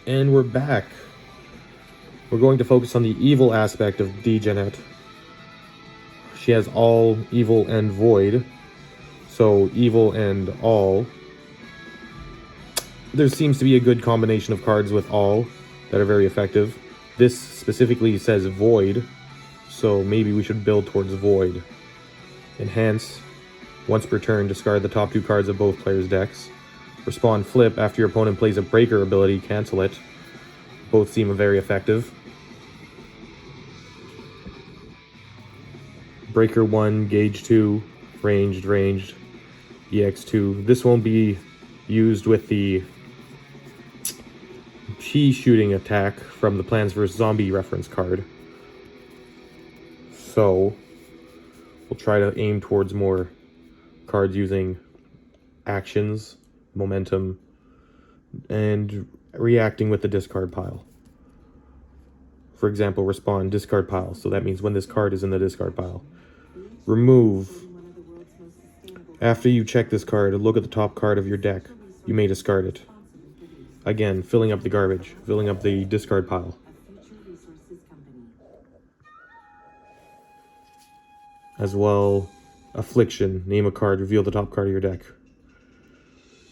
And we're back. We're going to focus on the evil aspect of Dejanet. She has all, evil, and void. So evil and all. There seems to be a good combination of cards with all that are very effective. This specifically says void, so maybe we should build towards void. Enhance. Once per turn, discard the top 2 cards of both players' decks. Respond flip. After your opponent plays a breaker ability, cancel it. Both seem very effective. Breaker 1, Gauge 2, Ranged, EX2. This won't be used with the pea shooting attack from the Plants vs. Zombie reference card. So, we'll try to aim towards more cards using actions, momentum, and reacting with the discard pile. For example, respond, discard pile. So that means when this card is in the discard pile. Remove. After you check this card, look at the top card of your deck. You may discard it. Again, filling up the garbage, filling up the discard pile. As well, affliction. Name a card, reveal the top card of your deck.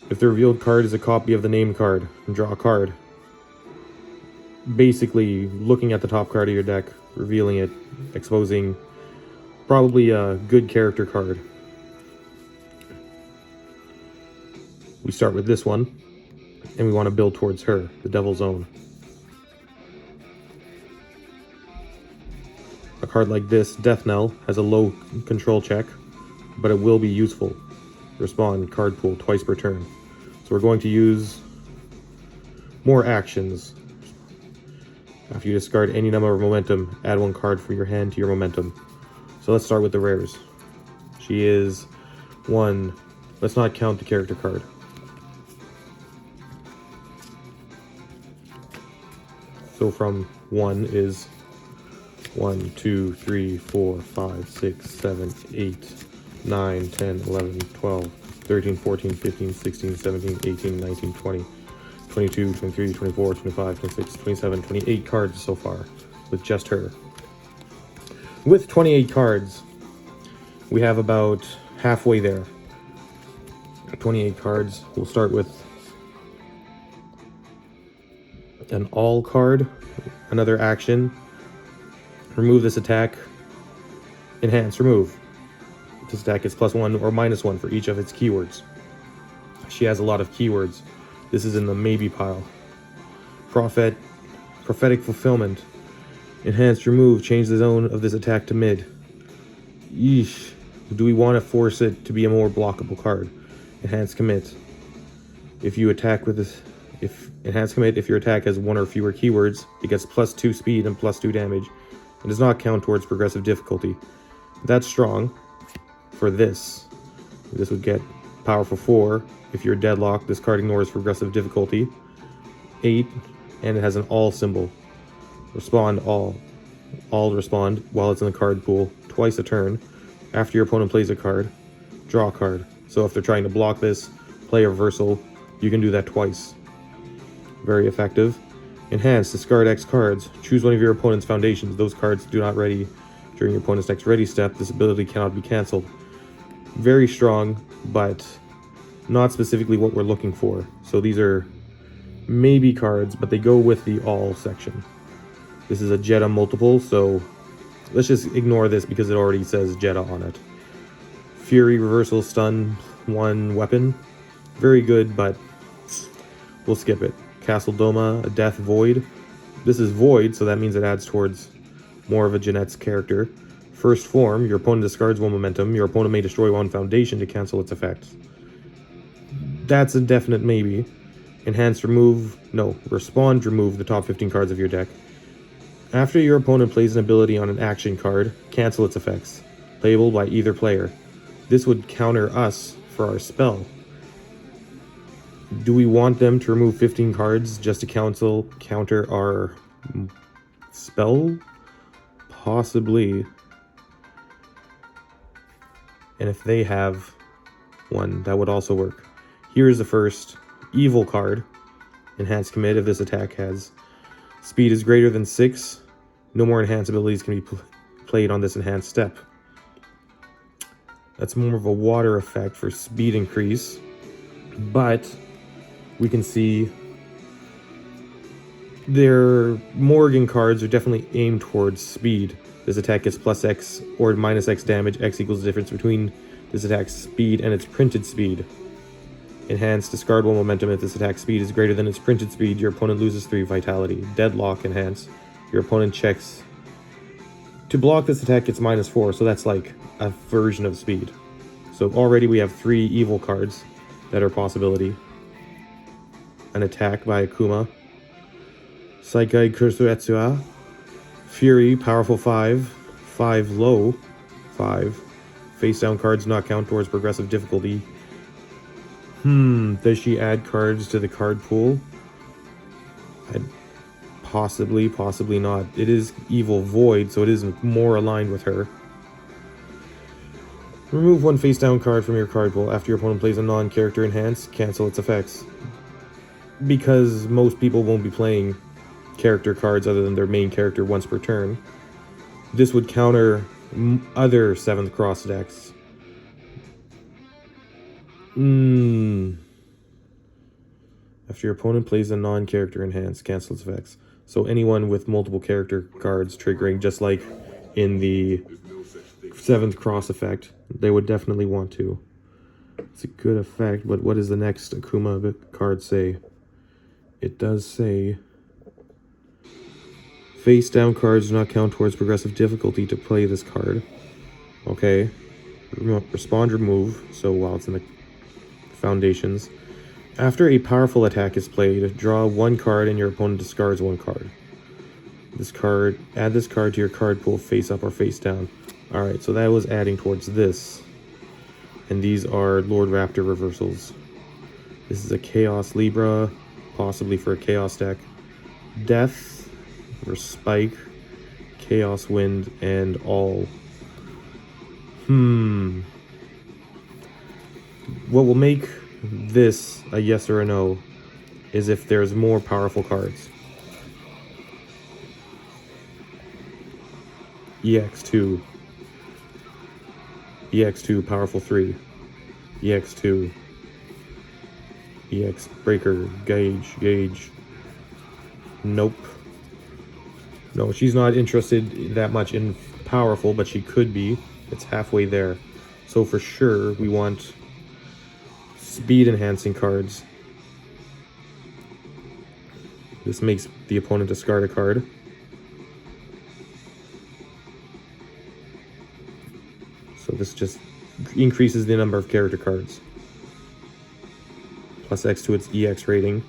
If the revealed card is a copy of the named card, draw a card. Basically, looking at the top card of your deck, revealing it, exposing probably a good character card. We start with this one, and we want to build towards her, the Devil's Own. A card like this, Death Knell, has a low control check, but it will be useful. Respond, card pool, twice per turn. So we're going to use more actions. After you discard any number of momentum, add 1 card from your hand to your momentum. So let's start with the rares. She is 1. Let's not count the character card. So from 1 is 1, 2, 3, 4, 5, 6, 7, 8, 9, 10, 11, 12, 13, 14, 15, 16, 17, 18, 19, 20, 22, 23, 24, 25, 26, 27, 28 cards so far with just her. With 28 cards, we have about halfway there. 28 cards. We'll start with an all card, another action. Remove this attack. Enhance, remove. This attack is +1 or -1 for each of its keywords. She has a lot of keywords. This is in the maybe pile. Prophetic fulfillment. Enhance, remove, change the zone of this attack to mid. Yeesh. Do we want to force it to be a more blockable card? Enhance, commit. If you attack with this, enhance, commit, if your attack has 1 or fewer keywords, it gets +2 speed and +2 damage. It does not count towards progressive difficulty. That's strong. For this would get powerful 4. If you're deadlocked, this card ignores progressive difficulty. 8, and it has an all symbol. Respond all. All respond while it's in the card pool twice a turn. After your opponent plays a card, draw a card. So if they're trying to block this, play a reversal, you can do that twice. Very effective. Enhance, discard X cards. Choose one of your opponent's foundations. Those cards do not ready during your opponent's next ready step. This ability cannot be cancelled. Very strong, but not specifically what we're looking for. So these are maybe cards, but they go with the all section. This is a Jedha multiple, so let's just ignore this because it already says Jedha on it. Fury, reversal, stun, 1 weapon. Very good, but we'll skip it. Castle Doma, a death void. This is void, so that means it adds towards more of a Jeanette's character. First form, your opponent discards 1 momentum. Your opponent may destroy 1 foundation to cancel its effects. That's a definite maybe. Enhance, respond, remove the top 15 cards of your deck. After your opponent plays an ability on an action card, cancel its effects. Playable by either player. This would counter us for our spell. Do we want them to remove 15 cards just to counter our spell? Possibly. And if they have one, that would also work. Here's the first evil card. Enhanced commit. If this attack has speed is greater than 6, no more enhanced abilities can be played on this enhanced step. That's more of a water effect for speed increase, but we can see their Morrigan cards are definitely aimed towards speed. This attack gets plus X or minus X damage. X equals the difference between this attack's speed and its printed speed. Enhanced, discard 1 momentum. If this attack's speed is greater than its printed speed, your opponent loses 3 vitality. Deadlock, enhance. Your opponent checks. To block this attack gets -4, so that's like a version of speed. So already we have 3 evil cards that are a possibility. An attack by Akuma. Saikai Kursuetsua. Fury, powerful 5. 5 low. 5. Face down cards not count towards progressive difficulty. Does she add cards to the card pool? Possibly, possibly not. It is Evil Void, so it is more aligned with her. Remove 1 face down card from your card pool. After your opponent plays a non-character enhance, cancel its effects. Because most people won't be playing character cards other than their main character once per turn, this would counter other 7th Cross decks. After your opponent plays a non-character enhance, cancel its effects. So anyone with multiple character cards triggering, just like in the 7th Cross effect, they would definitely want to. It's a good effect, but what does the next Akuma card say? It does say face down cards do not count towards progressive difficulty to play this card. Okay. Respond, remove. So while it's in the foundations. After a powerful attack is played, draw 1 card and your opponent discards 1 card. Add this card to your card pool face up or face down. Alright, so that was adding towards this. And these are Lord Raptor reversals. This is a Chaos Libra, possibly for a Chaos deck. Death for Spike, Chaos Wind, and all. What will make this a yes or a no is if there's more powerful cards. EX2, EX2 powerful 3, EX2, EX breaker, gauge. Nope. No, she's not interested that much in powerful, but she could be. It's halfway there. So for sure, we want speed enhancing cards. This makes the opponent discard a card. So this just increases the number of character cards. Plus X to its EX rating.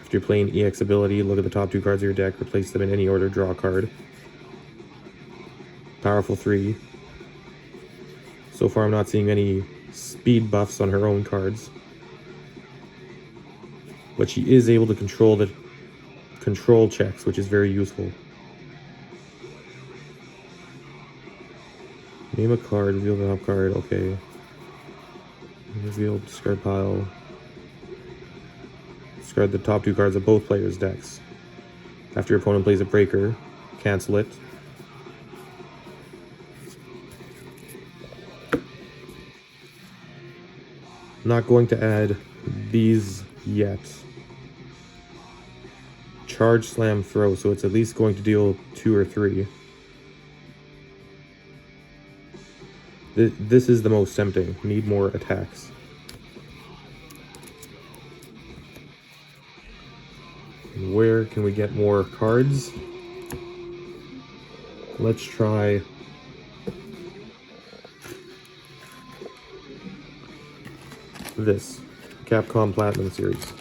After you're playing EX ability, look at the top 2 cards of your deck, replace them in any order, draw a card. Powerful 3. So far I'm not seeing any speed buffs on her own cards. But she is able to control the control checks, which is very useful. Name a card, reveal the top card, okay. Reveal, discard pile. Discard the top 2 cards of both players' decks. After your opponent plays a breaker, cancel it. Not going to add these yet. Charge, slam, throw, so it's at least going to deal 2 or 3. This is the most tempting. Need more attacks. Where can we get more cards? Let's try this Capcom Platinum series.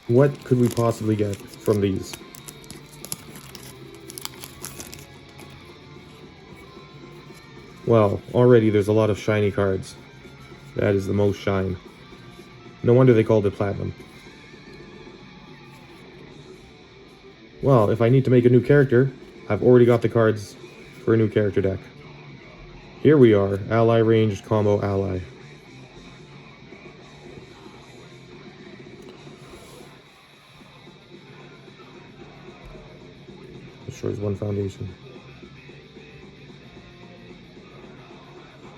What could we possibly get from these? Well, already there's a lot of shiny cards. That is the most shine. No wonder they called it Platinum. Well, if I need to make a new character, I've already got the cards for a new character deck. Here we are, ally ranged combo ally. Destroys one foundation.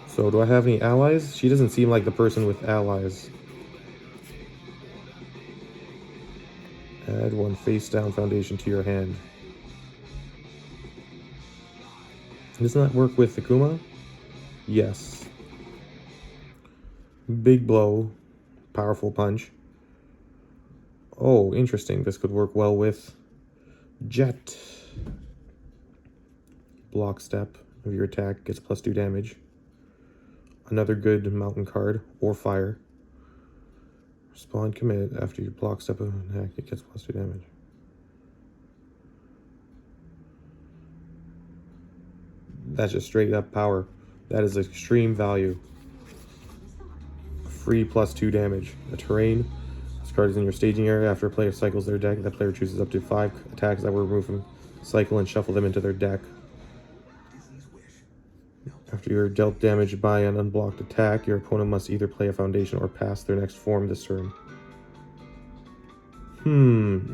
So do I have any allies? She doesn't seem like the person with allies. Add one face down foundation to your hand. Doesn't that work with Akuma? Yes. Big blow. Powerful punch. Oh, interesting. This could work well with Jet. Block step of your attack gets +2 damage. Another good mountain card, or fire. Respond commit after you block step of an attack, it gets +2 damage. That's just straight up power. That is extreme value. Free +2 damage. A terrain. This card is in your staging area. After a player cycles their deck, that player chooses up to 5 attacks that were removed from cycle and shuffle them into their deck. After you're dealt damage by an unblocked attack, your opponent must either play a foundation or pass their next form this turn.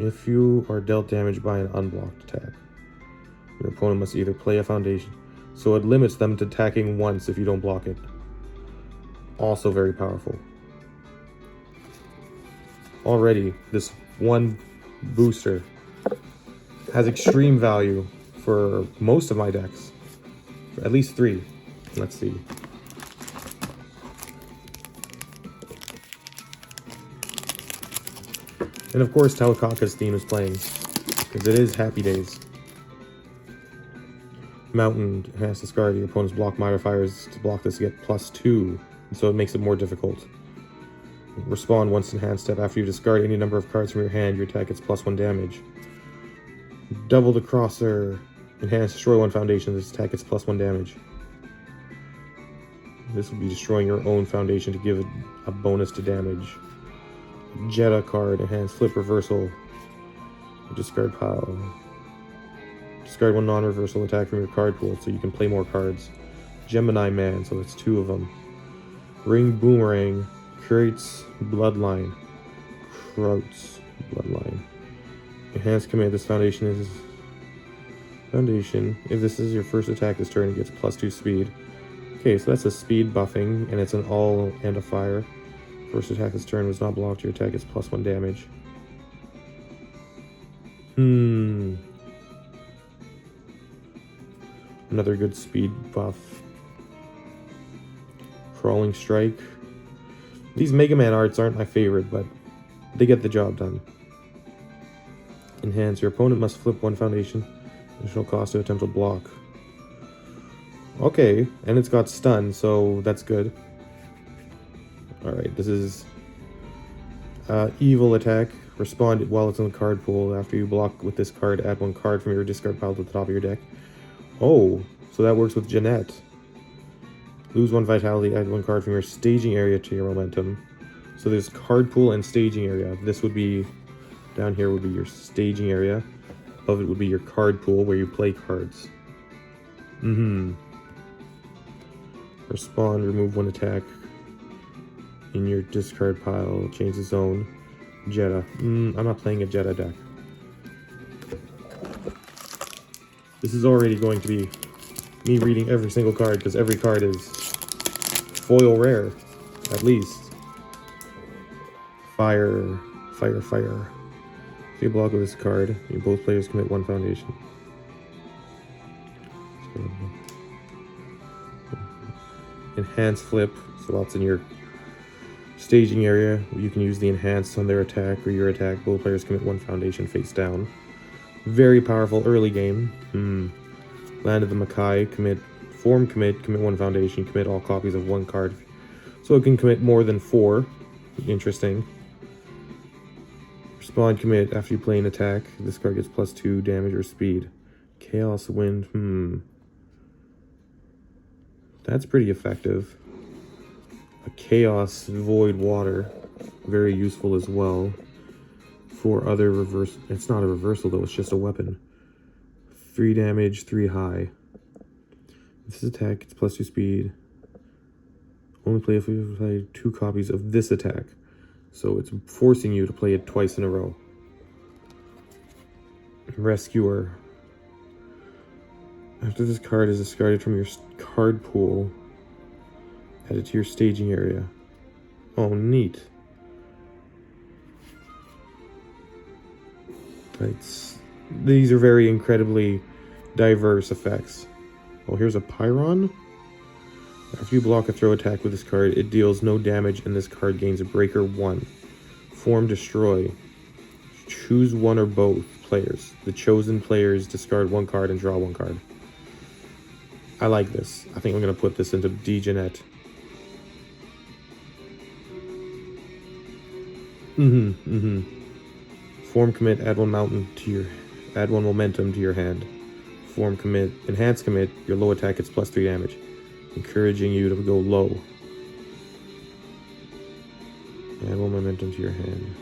If you are dealt damage by an unblocked attack, your opponent must either play a foundation. So it limits them to attacking once if you don't block it. Also very powerful. Already, this one booster has extreme value for most of my decks. For at least 3. Let's see. And of course, Taukaka's theme is playing, because it is Happy Days. Mountain has to discard your opponent's block modifiers to block this to get +2, so it makes it more difficult. Respond once enhanced step. After you discard any number of cards from your hand, your attack gets +1 damage. Double the crosser. Enhance, destroy one foundation. This attack gets +1 damage. This will be destroying your own foundation to give it a bonus to damage. Jetta card, enhance, flip, reversal. Discard pile. Discard one non-reversal attack from your card pool so you can play more cards. Gemini Man, so it's 2 of them. Ring Boomerang. Creates Bloodline. Krauts Bloodline. Enhanced command. This foundation is... Foundation. If this is your first attack this turn, it gets +2 speed. Okay, so that's a speed buffing, and it's an all and a fire. First attack this turn was not blocked, your attack gets +1 damage. Another good speed buff. Crawling Strike. These Mega Man arts aren't my favorite, but they get the job done. Enhance. Your opponent must flip one foundation. Additional cost to attempt to block. Okay, and it's got stun, so that's good. Alright, this is evil attack. Respond while it's in the card pool. After you block with this card, add 1 card from your discard pile to the top of your deck. Oh, so that works with Jeanette. Lose 1 vitality, add 1 card from your staging area to your momentum. So there's card pool and staging area. This would be, down here would be your staging area. Above it would be your card pool where you play cards. Respond, remove 1 attack in your discard pile, change the zone. Jetta. I'm not playing a Jetta deck. This is already going to be me reading every single card, because every card is foil rare, at least. Fire, fire, fire. If you block with this card, you both players commit 1 foundation. Enhance flip, so that's in your staging area. You can use the enhance on their attack or your attack. Both players commit 1 foundation face down. Very powerful early game. Landed the Makai, commit 1 foundation, commit all copies of 1 card. So it can commit more than 4. Interesting. Respond commit after you play an attack. This card gets +2 damage or speed. Chaos Wind, That's pretty effective. A Chaos Void Water. very useful as well. For other reverse, it's not a reversal though, it's just a weapon. 3 damage, 3 high. This attack, it's +2 speed. Only play if we play 2 copies of this attack. So it's forcing you to play it twice in a row. Rescuer. After this card is discarded from your card pool, add it to your staging area. Oh, neat. These are very incredibly diverse effects. Oh, here's a Pyron. After you block a throw attack with this card, it deals no damage and this card gains a Breaker 1. Form Destroy. Choose one or both players. The chosen players discard 1 card and draw 1 card. I like this. I think I'm going to put this into Degenet. Form Commit, add 1 momentum to your hand. Form Commit, Enhance Commit, your low attack gets +3 damage, encouraging you to go low. Add 1 momentum to your hand.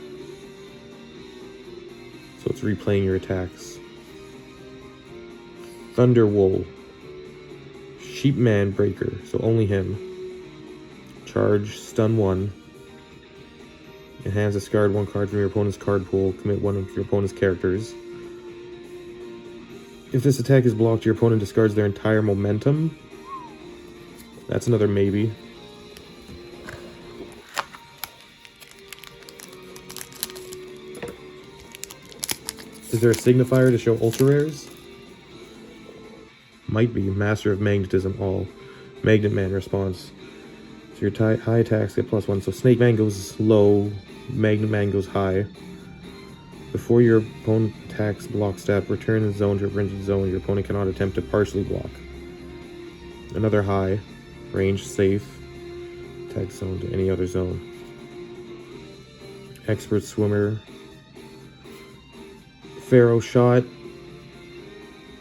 So it's replaying your attacks. Thunderwool. Sheepman Breaker, so only him. Charge, stun 1. Enhance, discard 1 card from your opponent's card pool. Commit 1 of your opponent's characters. If this attack is blocked, your opponent discards their entire momentum. That's another maybe. Is there a signifier to show ultra rares? Might be. Master of Magnetism, all. Magnet Man response. So your high attacks get +1. So Snake Man goes low, Magnet Man goes high. Before your opponent attacks block step, return the zone to a ranged zone. Your opponent cannot attempt to partially block. Another high. Range safe. Attack zone to any other zone. Expert Swimmer. Pharaoh Shot.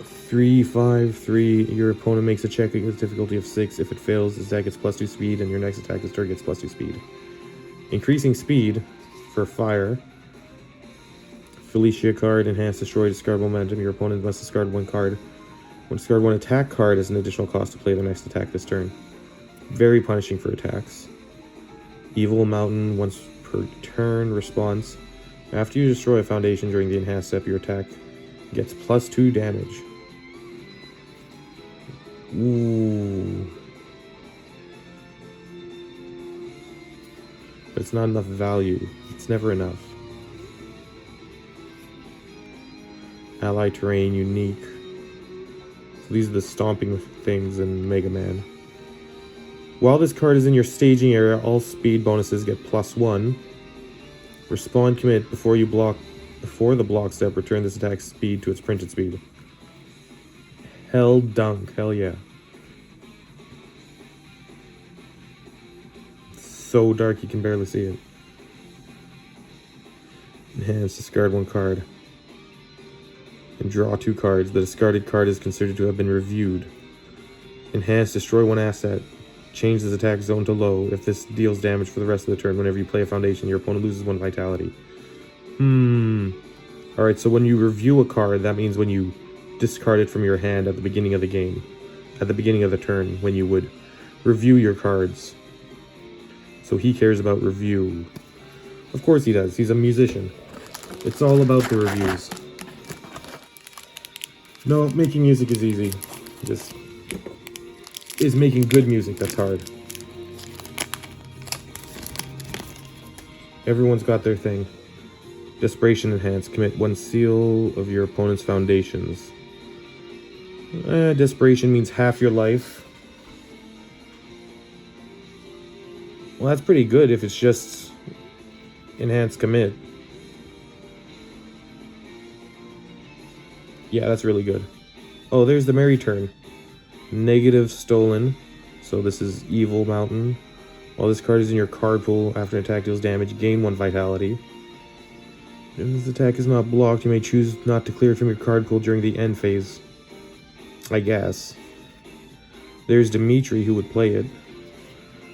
3, 5, 3. Your opponent makes a check against difficulty of 6. If it fails, this attack gets +2 speed, and your next attack this turn gets +2 speed. Increasing speed for fire. Felicia card, Enhance, Destroy, discard momentum. Your opponent must discard 1 card. When discard 1 attack card as an additional cost to play their next attack this turn. Very punishing for attacks. Evil Mountain, once per turn, response. After you destroy a foundation during the enhanced step, your attack gets +2 damage. Ooh. But it's not enough value. It's never enough. Ally terrain, unique. So these are the stomping things in Mega Man. While this card is in your staging area, all speed bonuses get +1. Respawn Commit, before the block step, return this attack's speed to its printed speed. Hell Dunk, hell yeah. So dark you can barely see it. Enhance, discard 1 card. And draw 2 cards. The discarded card is considered to have been reviewed. Enhance, destroy 1 asset. Change this attack zone to low. If this deals damage for the rest of the turn, whenever you play a foundation, your opponent loses 1 vitality. Alright, so when you review a card, that means when you discard it from your hand at the beginning of the game. At the beginning of the turn, when you would review your cards. So he cares about review. Of course he does. He's a musician. It's all about the reviews. No, making music is easy. Just is making good music that's hard. Everyone's got their thing. Desperation Enhance. Commit 1 seal of your opponent's foundations. Desperation means half your life. Well, that's pretty good if it's just Enhance Commit. Yeah, that's really good. Oh, there's the Merry Turn. Negative stolen. So this is Evil Mountain. While this card is in your card pool, after an attack deals damage, gain 1 vitality. If this attack is not blocked, you may choose not to clear it from your card pool during the end phase. I guess. There's Dimitri, who would play it.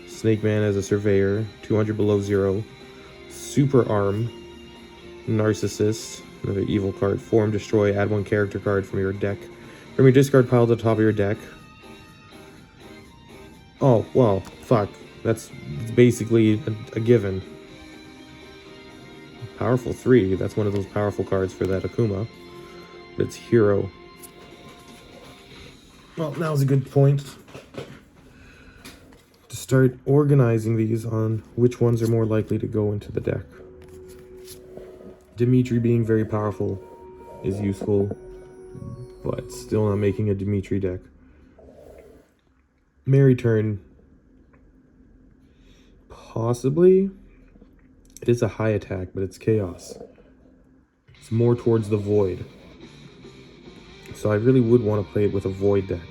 Snake Man as a surveyor. 200 below 0. Super Arm, Narcissist, another evil card. Form, destroy, add one character card from your deck. From your discard pile to the top of your deck. Oh, well, fuck. That's basically a given. Powerful 3, that's one of those powerful cards for that Akuma. But it's Hero. Well, now's a good point to start organizing these on which ones are more likely to go into the deck. Dimitri being very powerful is useful, but still not making a Dimitri deck. Mary Turn, possibly. It is a high attack, but it's chaos. It's more towards the void. So I really would want to play it with a void deck.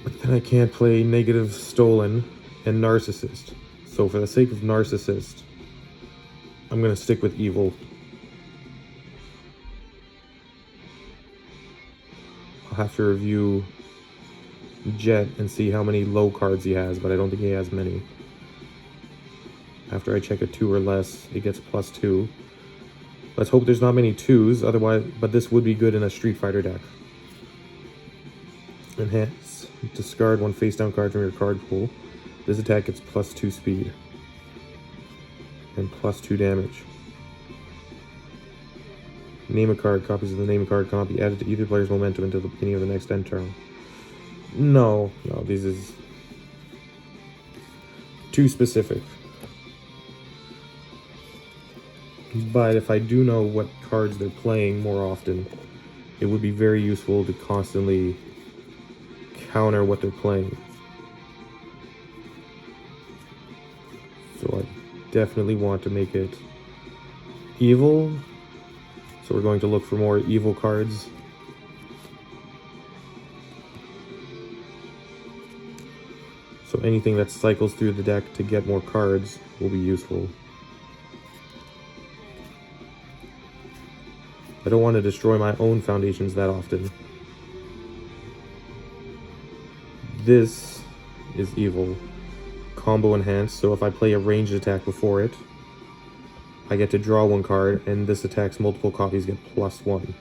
But then I can't play negative stolen and narcissist. So for the sake of narcissist, I'm going to stick with evil. I'll have to review Jet and see how many low cards he has, but I don't think he has many. After I check a 2 or less, it gets +2. Let's hope there's not many 2s, otherwise, but this would be good in a Street Fighter deck. Enhance. Discard one face down card from your card pool. This attack gets +2 speed. And +2 damage. Name a card. Copies of the name a card cannot be added to either player's momentum until the beginning of the next end turn. No, this is too specific. But if I do know what cards they're playing more often, it would be very useful to constantly counter what they're playing. So I definitely want to make it evil. So we're going to look for more evil cards. So anything that cycles through the deck to get more cards will be useful. I don't want to destroy my own foundations that often. This is evil. Combo enhanced, so if I play a ranged attack before it, I get to draw one card, and this attack's multiple copies get +1.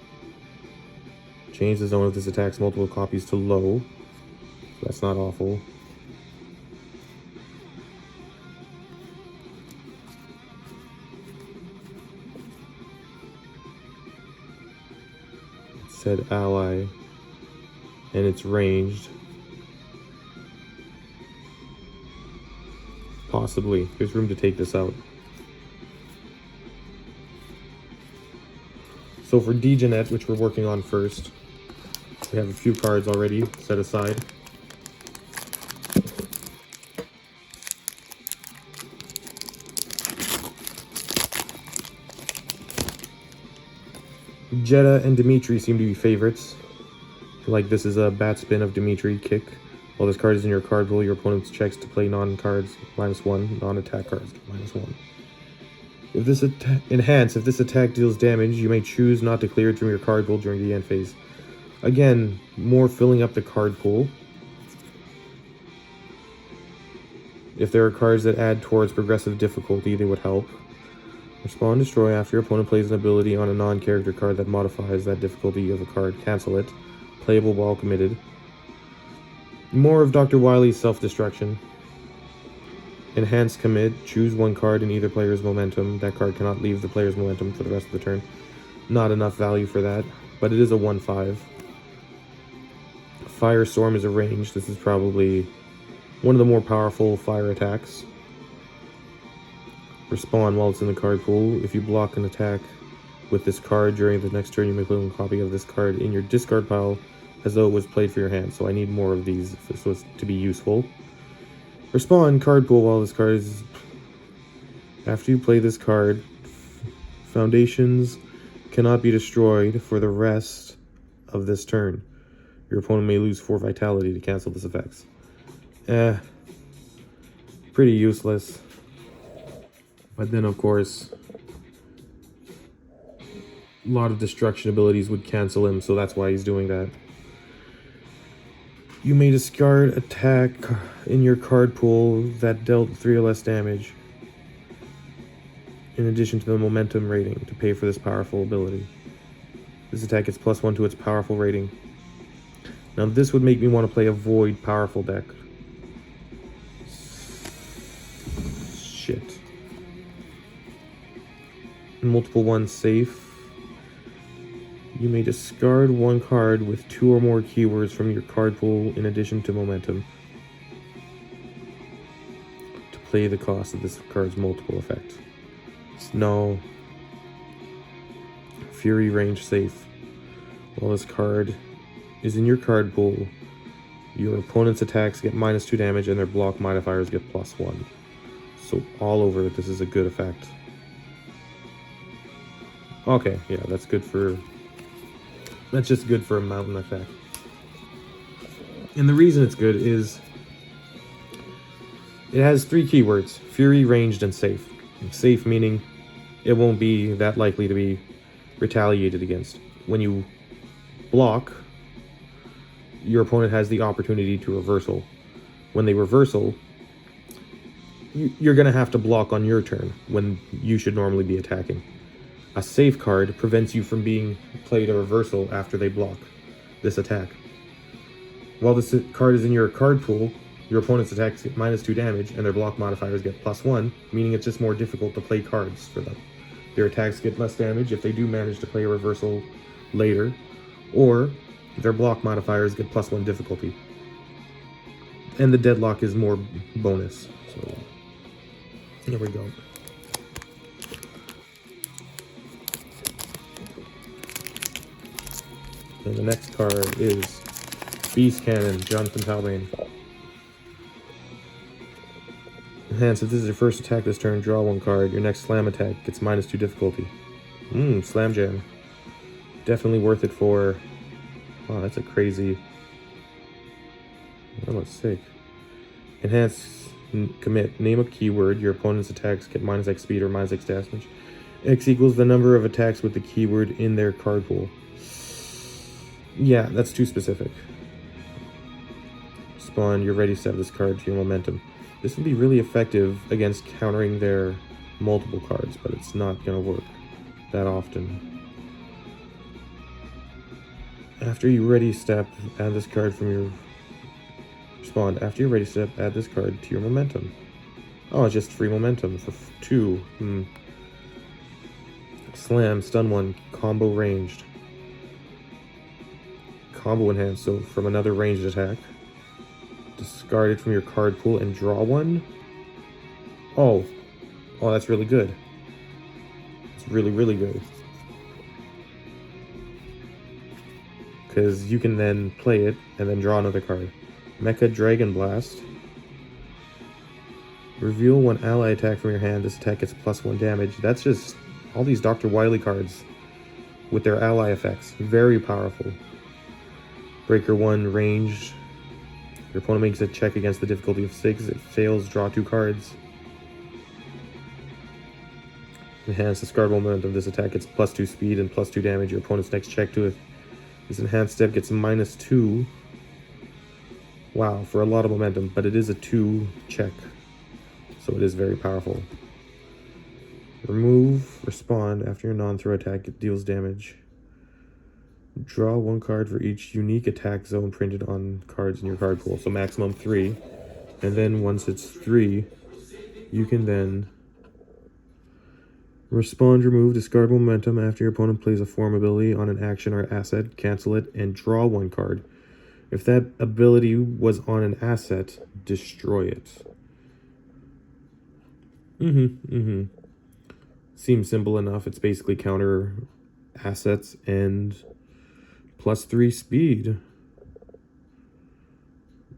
Change the zone of this attack's multiple copies to low. That's not awful. Said ally, and it's ranged. Possibly. There's room to take this out. So for Degenet, which we're working on first, we have a few cards already set aside. Jetta and Dimitri seem to be favorites. Like this is a bat spin of Dimitri, kick. While this card is in your card pool, your opponent's checks to play non-cards -1, non-attack cards -1. If this if this attack deals damage, you may choose not to clear it from your card pool during the end phase. Again, more filling up the card pool. If there are cards that add towards progressive difficulty, they would help. Respond, destroy after your opponent plays an ability on a non-character card that modifies that difficulty of a card. Cancel it. Playable while committed. More of Dr. Wily's self-destruction. Enhance commit. Choose one card in either player's momentum. That card cannot leave the player's momentum for the rest of the turn. Not enough value for that, but it is a 1/5. Firestorm is a range. This is probably one of the more powerful fire attacks. Respond while it's in the card pool. If you block an attack with this card during the next turn, you may put one copy of this card in your discard pile as though it was played for your hand. So I need more of these if this was to be useful. Respond card pool while this card is... After you play this card, foundations cannot be destroyed for the rest of this turn. Your opponent may lose 4 vitality to cancel this effect. Pretty useless. But then, of course, a lot of destruction abilities would cancel him, so that's why he's doing that. You may discard attack in your card pool that dealt 3 or less damage. in addition to the momentum rating to pay for this powerful ability. This attack gets +1 to its powerful rating. Now this would make me want to play a Void powerful deck. Shit. Multiple ones safe. You may discard one card with 2 or more keywords from your card pool in addition to momentum to play the cost of this card's multiple effect. No. Fury range safe. While this card is in your card pool, your opponent's attacks get -2 damage and their block modifiers get +1. So all over, this is a good effect. Okay, yeah, that's good for... That's just good for a mountain effect. And the reason it's good is it has 3 keywords: Fury, Ranged, and Safe. Safe meaning it won't be that likely to be retaliated against. When you block, your opponent has the opportunity to reversal. When they reversal, you're going to have to block on your turn when you should normally be attacking. A safe card prevents you from being played a reversal after they block this attack. While this card is in your card pool, your opponent's attacks get -2 damage and their block modifiers get +1, meaning it's just more difficult to play cards for them. Their attacks get less damage if they do manage to play a reversal later, or their block modifiers get +1 difficulty. And the deadlock is more bonus. So, here we go. And the next card is Beast Cannon, Jonathan Talbane. Enhance, if this is your first attack this turn, draw 1 card. Your next slam attack gets -2 difficulty. Slam Jam. Definitely worth it for... Oh, that's a crazy... Oh, that's sick. Enhance, commit. Name a keyword. Your opponent's attacks get -X speed or -X damage. X equals the number of attacks with the keyword in their card pool. Yeah, that's too specific. Spawn, you're ready to set this card to your momentum. This would be really effective against countering their multiple cards, but it's not going to work that often. After you ready step, add this card from your... Spawn, after you're ready step, add this card to your momentum. Oh, it's just free momentum for 2. Slam, stun 1, combo ranged. Combo enhanced, so from another ranged attack. Discard it from your card pool and draw 1. Oh, that's really good. It's really, really good. Because you can then play it and then draw another card. Mecha Dragon Blast. Reveal 1 ally attack from your hand. This attack gets +1 damage. That's just all these Dr. Wily cards with their ally effects. Very powerful. Breaker 1, ranged. Your opponent makes a check against the difficulty of 6. It fails, draw 2 cards. Enhance, discard momentum. This attack gets +2 speed and +2 damage. Your opponent's next check to it. This enhanced step gets -2. Wow, for a lot of momentum, but it is a 2 check. So it is very powerful. Remove, respond. After your non-throw attack, it deals damage. Draw 1 card for each unique attack zone printed on cards in your card pool. So maximum 3. And then once it's 3, you can then respond, remove, discard momentum after your opponent plays a form ability on an action or asset, cancel it, and draw 1 card. If that ability was on an asset, destroy it. Seems simple enough. It's basically counter assets and +3 speed.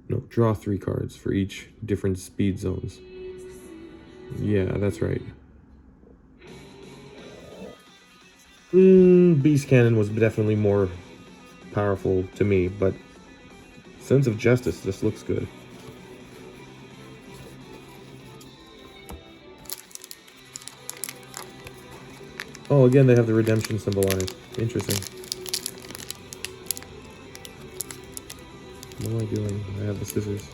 No, draw 3 cards for each different speed zones. Yeah, that's right. Beast Cannon was definitely more powerful to me, but Sense of Justice just looks good. Oh, again, they have the redemption symbol on it. Interesting. What am I doing? I have the scissors.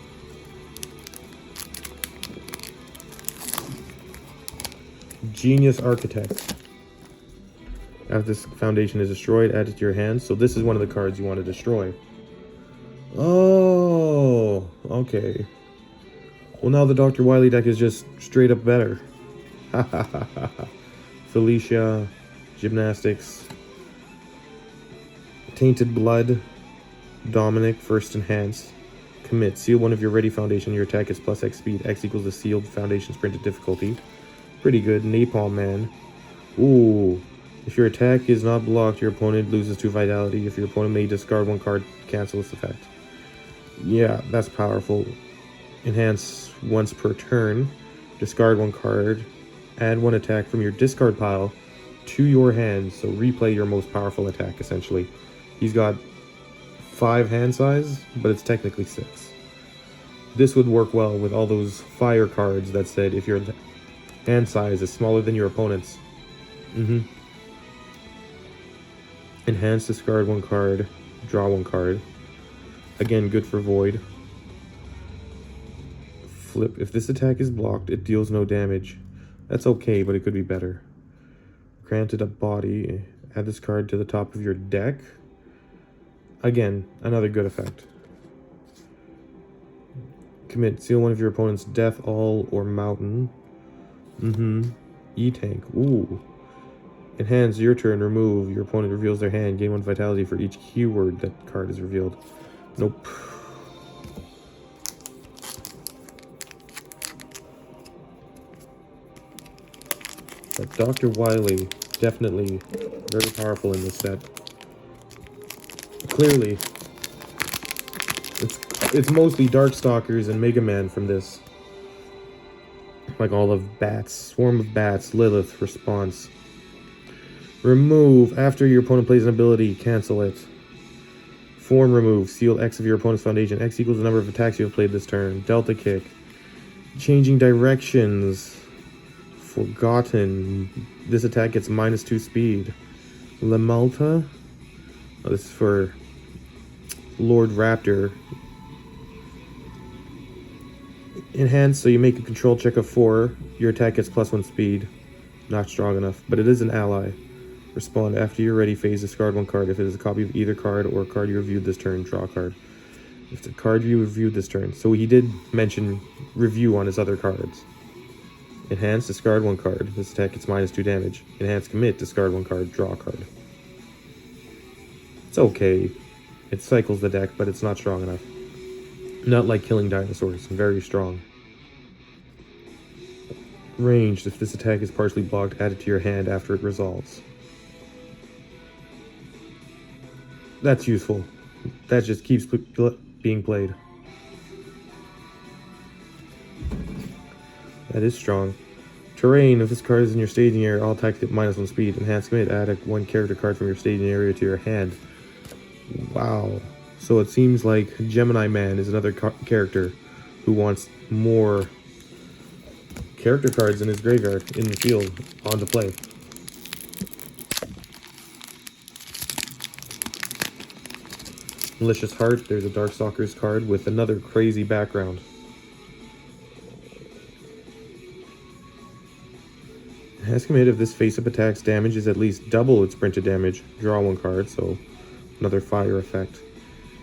Genius Architect. After this foundation is destroyed, add it to your hand. So this is one of the cards you want to destroy. Oh, okay. Well, now the Dr. Wily deck is just straight up better. Felicia, Gymnastics, Tainted Blood, Dominic, First Enhance, Commit. Seal one of your ready foundation. Your attack is plus X speed. X equals the sealed foundation's printed difficulty. Pretty good. Napalm Man. Ooh. If your attack is not blocked, your opponent loses 2 vitality. If your opponent may discard 1 card, cancel its effect. Yeah, that's powerful. Enhance once per turn. Discard 1 card. Add 1 attack from your discard pile to your hand. So replay your most powerful attack, essentially. He's got 5 hand size, but it's technically 6. This would work well with all those fire cards that said if your hand size is smaller than your opponent's. Enhance, discard 1 card, draw 1 card. Again, good for Void. Flip. If this attack is blocked, it deals no damage. That's okay, but it could be better. Granted a body. Add this card to the top of your deck. Again, another good effect. Commit. Seal one of your opponent's death, all, or mountain. E-Tank. Ooh. Enhance, your turn. Remove. Your opponent reveals their hand. Gain 1 vitality for each keyword that card is revealed. Nope. But Dr. Wily, definitely very powerful in this set. Clearly, it's mostly Darkstalkers and Mega Man from this. Like all of Bats, Swarm of Bats, Lilith, Response. Remove. After your opponent plays an ability, cancel it. Form remove. Seal X of your opponent's foundation. X equals the number of attacks you have played this turn. Delta Kick. Changing directions. Forgotten. This attack gets -2 speed. Lemalta. Oh, this is for Lord Raptor. Enhance, so you make a control check of 4. Your attack gets +1 speed. Not strong enough, but it is an ally. Respond. After your ready phase, discard 1 card. If it is a copy of either card or a card you reviewed this turn, draw a card. If it's a card you reviewed this turn. So he did mention review on his other cards. Enhance, discard 1 card. This attack gets -2 damage. Enhance, commit, discard 1 card, draw a card. It's okay. It cycles the deck, but it's not strong enough. Not like killing dinosaurs. Very strong. Ranged. If this attack is partially blocked, add it to your hand after it resolves. That's useful. That just keeps being played. That is strong. Terrain. If this card is in your staging area, all attacks get -1 speed. Enhance, commit, add 1 character card from your staging area to your hand. Wow. So it seems like Gemini Man is another character who wants more character cards in his graveyard, in the field, on to play. Malicious Heart. There's a Darkstalkers card with another crazy background. Has commit. If this face-up attack's damage is at least double its printed damage, draw 1 card, so another fire effect.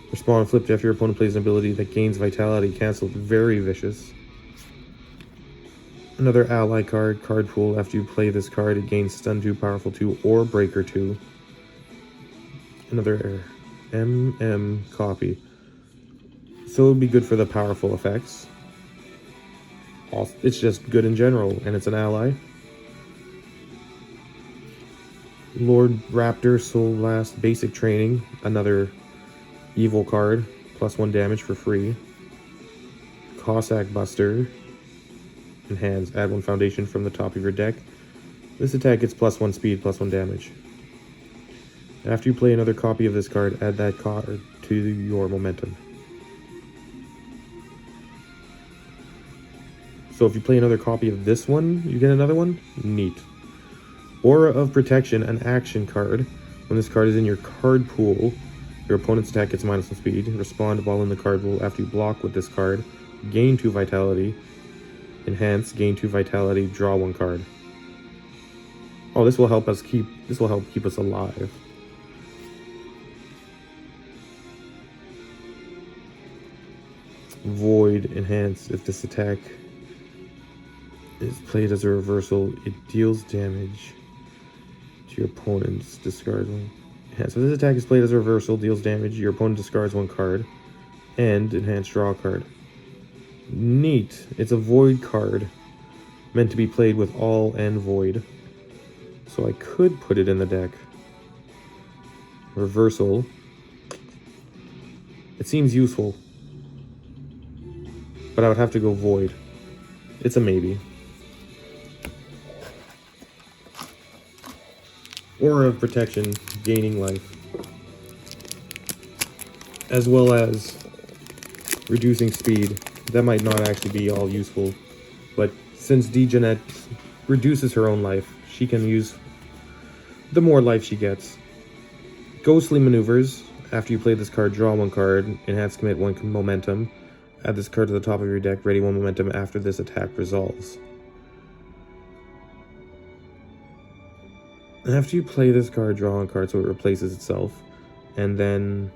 Respond flipped after your opponent plays an ability that gains vitality, cancelled. Very vicious. Another ally card, card pool. After you play this card, it gains stun 2, powerful 2, or breaker 2. Another MM copy. So it would be good for the powerful effects. It's just good in general, and it's an ally. Lord Raptor, Soul Blast, Basic Training. Another evil card. +1 damage for free. Cossack Buster. Enhance. Add 1 foundation from the top of your deck. This attack gets +1 speed, +1 damage. After you play another copy of this card, add that card to your momentum. So if you play another copy of this one, you get another one? Neat. Aura of Protection, an action card. When this card is in your card pool, your opponent's attack gets -1 speed. Respond while in the card pool. After you block with this card, gain 2 vitality. Enhance, gain 2 vitality, draw 1 card. Oh, this will help us keep. This will help keep us alive. Void enhanced. If this attack is played as a reversal, it deals damage to your opponent's discard one. So this attack is played as a reversal, deals damage. Your opponent discards one card, and enhanced draw a card. Neat. It's a void card, meant to be played with all and void. So I could put it in the deck. Reversal. It seems useful, but I would have to go void. It's a maybe. Aura of Protection, gaining life, as well as reducing speed. That might not actually be all useful, but since Dejanet reduces her own life, she can use the more life she gets. Ghostly Maneuvers. After you play this card, draw one card, enhance commit one momentum. Add this card to the top of your deck, ready one momentum after this attack resolves. After you play this card, draw one card so it replaces itself, and then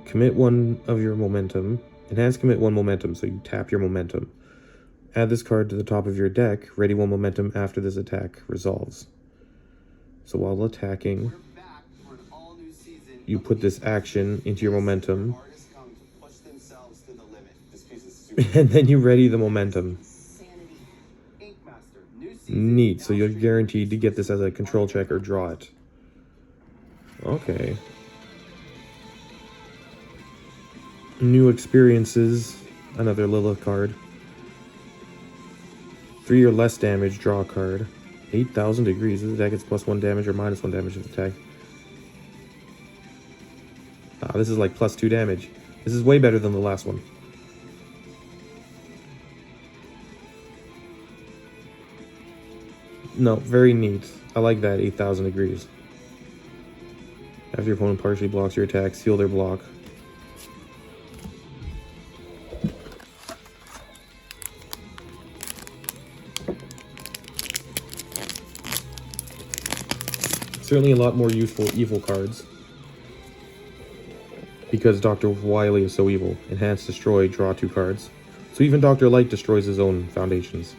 commit one of your momentum. Enhance commit one momentum, so you tap your momentum. Add this card to the top of your deck, ready one momentum after this attack resolves. So while attacking, you put this action into your momentum, and then you ready the momentum. Neat, so you're guaranteed to get this as a control check or draw it. Okay. New experiences, another Lilith card. 3 or less damage, draw a card. 8,000 degrees, this attack gets +1 damage or -1 damage if attack. Ah, this is like +2 damage. This is way better than the last one. No, very neat. I like that, 8,000 degrees. After your opponent partially blocks your attack, seal their block. Certainly a lot more useful evil cards, because Dr. Wily is so evil. Enhance, destroy, draw 2 cards. So even Dr. Light destroys his own foundations.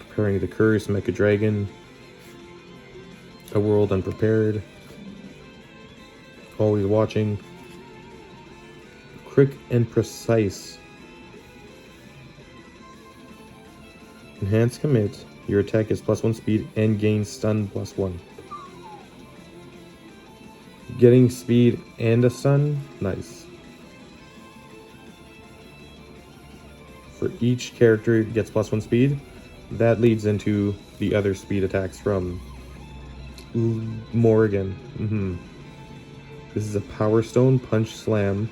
Preparing the Curse, Mecha Dragon, A World Unprepared, Always Watching, Quick and Precise. Enhance commit, your attack is +1 speed and gains stun +1. Getting speed and a stun, nice. For each character it gets +1 speed. That leads into the other speed attacks from Morrigan. This is a Power Stone, Punch Slam.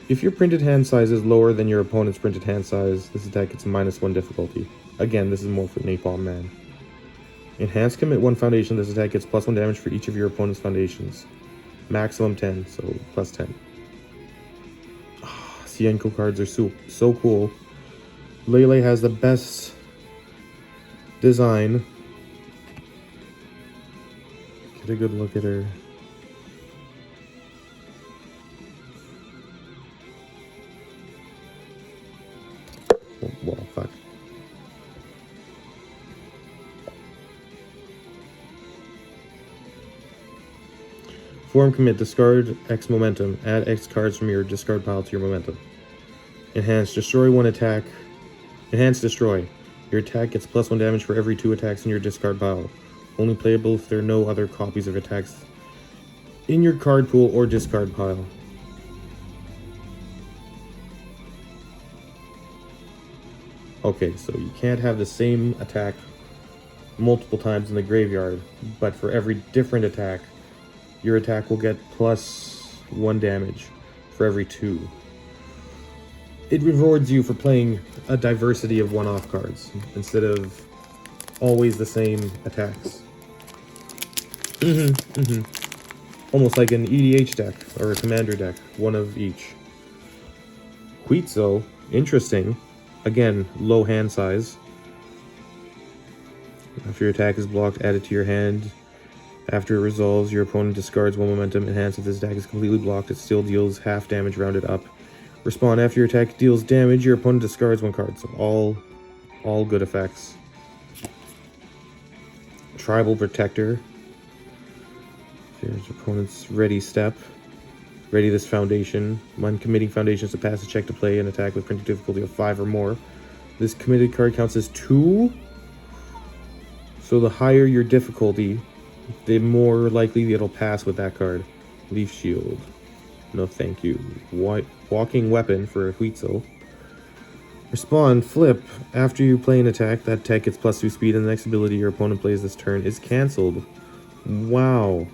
If your printed hand size is lower than your opponent's printed hand size, this attack gets a -1 difficulty. Again, this is more for Napalm Man. Enhance commit 1 foundation, this attack gets +1 damage for each of your opponent's foundations. Maximum 10, so +10. Sienko cards are so cool. Lele has the best design. Get a good look at her. Oh, well, fuck. Form commit, discard X momentum. Add X cards from your discard pile to your momentum. Enhance, destroy 1 attack. Enhance, destroy. Your attack gets +1 damage for every 2 attacks in your discard pile. Only playable if there are no other copies of attacks in your card pool or discard pile. Okay, so you can't have the same attack multiple times in the graveyard, but for every different attack, your attack will get +1 damage for every 2. It rewards you for playing a diversity of one-off cards instead of always the same attacks. Almost like an EDH deck or a commander deck, one of each. Quetzal, interesting. Again, low hand size. If your attack is blocked, add it to your hand. After it resolves, your opponent discards 1 momentum. Enhance if this attack is completely blocked, it still deals half damage rounded up. Respond after your attack deals damage, your opponent discards 1 card. So all good effects. Tribal Protector. Here's your opponent's ready step. Ready this foundation. When committing foundations to pass a check to play an attack with printed difficulty of 5 or more. This committed card counts as 2. So the higher your difficulty, the more likely it'll pass with that card. Leaf Shield. No thank you. Walking Weapon for a Huitzel. Respond, flip. After you play an attack, that attack gets +2 speed, and the next ability your opponent plays this turn is cancelled. Wow.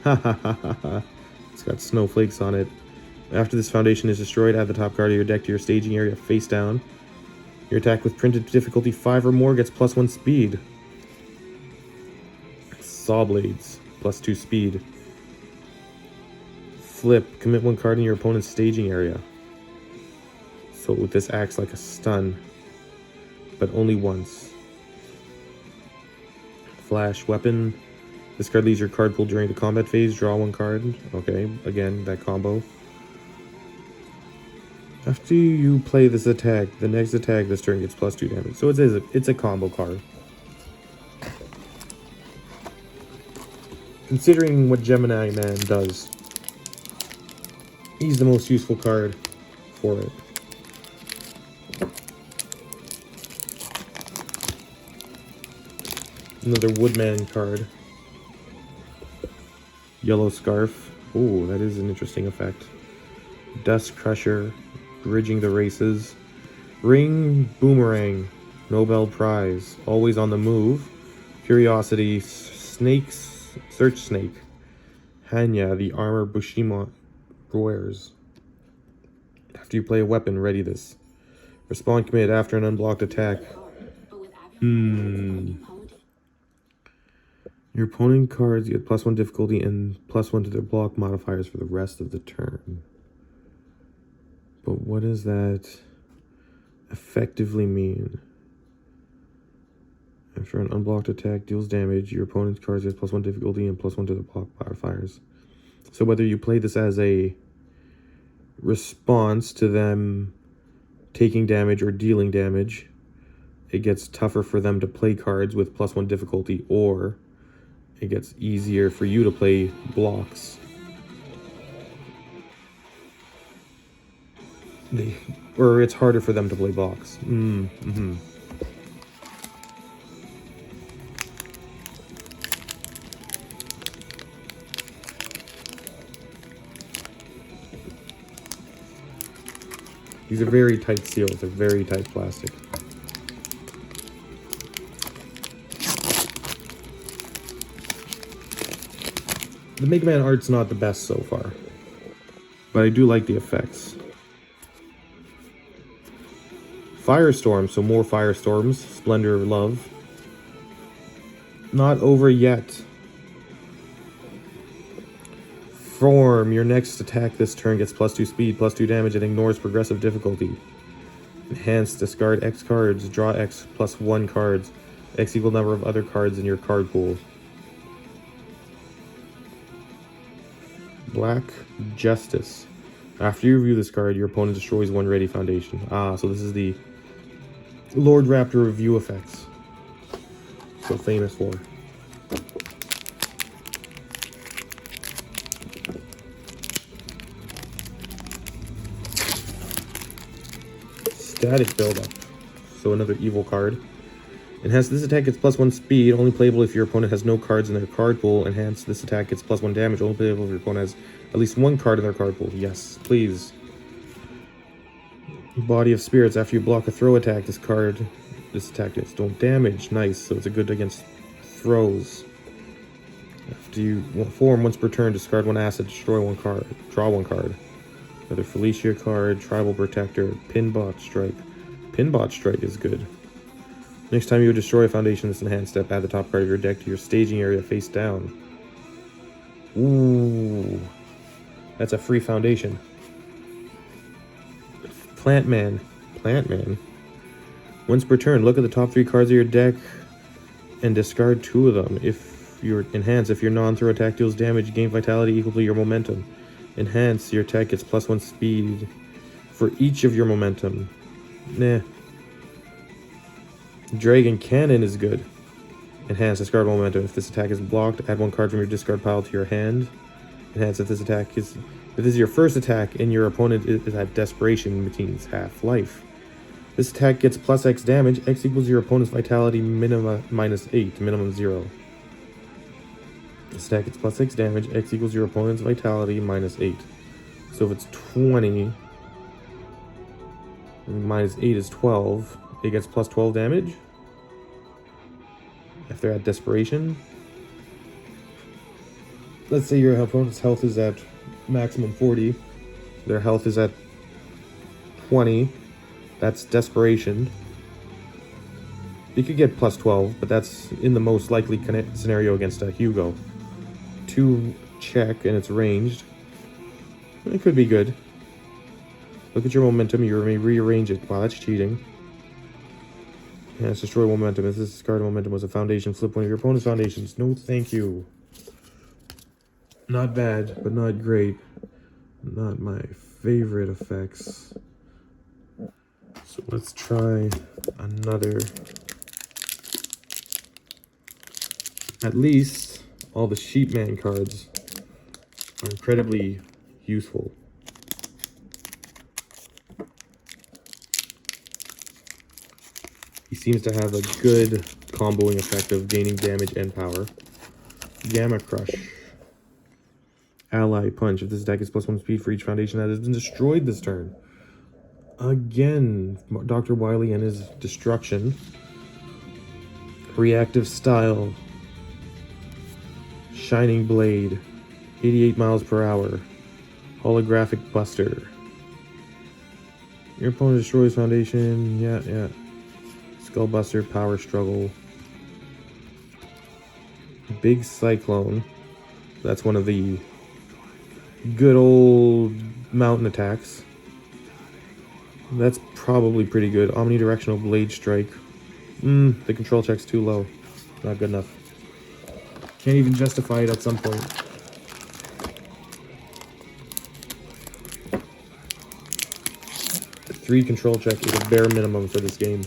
Ha ha ha ha ha. It's got snowflakes on it. After this foundation is destroyed, add the top card of your deck to your staging area face down. Your attack with printed difficulty 5 or more gets +1 speed. Saw Blades, +2 speed. Flip, commit 1 card in your opponent's staging area. So this acts like a stun, but only once. Flash Weapon. This card leaves your card pool during the combat phase. Draw 1 card. Okay, again, that combo. After you play this attack, the next attack this turn gets +2 damage. So it's a combo card. Considering what Gemini Man does, he's the most useful card for it. Another Woodman card. Yellow Scarf. Ooh, that is an interesting effect. Dust Crusher. Bridging the Races. Ring Boomerang. Nobel Prize. Always on the move. Curiosity. Snakes. Search Snake. Hanya, the armor Bushima wears. After you play a weapon, ready this. Respond commit after an unblocked attack. Your opponent cards get +1 difficulty and +1 to their block modifiers for the rest of the turn. But what does that effectively mean? After an unblocked attack deals damage, your opponent's cards get +1 difficulty and +1 to their block modifiers. So whether you play this as a response to them taking damage or dealing damage, it gets tougher for them to play cards with +1 difficulty, or it gets easier for you to play blocks. Or it's harder for them to play blocks. These are very tight seals. They're very tight plastic. The Mega Man art's not the best so far, but I do like the effects. Firestorm, so more Firestorms. Splendor of Love. Not over yet. Form, your next attack this turn gets +2 speed, +2 damage, and ignores progressive difficulty. Enhance, discard X cards, draw X +1 cards, X equal number of other cards in your card pool. Black Justice. After you review this card, your opponent destroys 1 ready foundation. So this is the Lord Raptor review effects. So famous for. Static Buildup. So another evil card. Enhance, this attack gets +1 speed, only playable if your opponent has no cards in their card pool. Enhance, this attack gets +1 damage, only playable if your opponent has at least 1 card in their card pool. Yes, please. Body of Spirits, after you block a throw attack, this attack gets don't damage. Nice, so it's a good against throws. After you form once per turn, discard 1 asset, destroy 1 card, draw 1 card. Another Felicia card, Tribal Protector, Pinbot Strike. Pinbot Strike is good. Next time you destroy a foundation, this enhanced step, add the top card of your deck to your staging area face down. Ooh, that's a free foundation. Plant Man. Once per turn, look at the top 3 cards of your deck and discard 2 of them. If you're enhanced, if your non-throw attack deals damage, you gain vitality equal to your momentum. Enhance, your attack gets +1 speed for each of your momentum. Nah. Dragon Cannon is good. Enhance, discard momentum. If this attack is blocked, add 1 card from your discard pile to your hand. Enhance, if this is your first attack and your opponent is at desperation, which means half life. This attack gets +X damage. X equals your opponent's vitality minimum -8, minimum 0. This attack gets +6 damage. X equals your opponent's vitality -8. So if it's 20, and -8 is 12, it gets +12 damage. If they're at desperation. Let's say your opponent's health is at maximum 40. Their health is at 20. That's desperation. You could get +12, but that's in the most likely scenario against Hugo. 2 check and it's ranged. It could be good. Look at your momentum. You may rearrange it. Wow, that's cheating. Yeah, it's destroy momentum. If this card momentum was a foundation, flip one of your opponent's foundations. No, thank you. Not bad, but not great. Not my favorite effects. So let's try another. At least all the Sheepman cards are incredibly useful. He seems to have a good comboing effect of gaining damage and power. Gamma Crush. Ally Punch. If this attack is +1 speed for each foundation that has been destroyed this turn. Again, Dr. Wily and his destruction. Reactive Style. Shining Blade. 88 miles per hour. Holographic Buster. Your opponent destroys foundation. Yeah. Skullbuster, Power Struggle. Big Cyclone. That's one of the good old mountain attacks. That's probably pretty good. Omnidirectional Blade Strike. The control check's too low. Not good enough. Can't even justify it at some point. A 3 control check is a bare minimum for this game.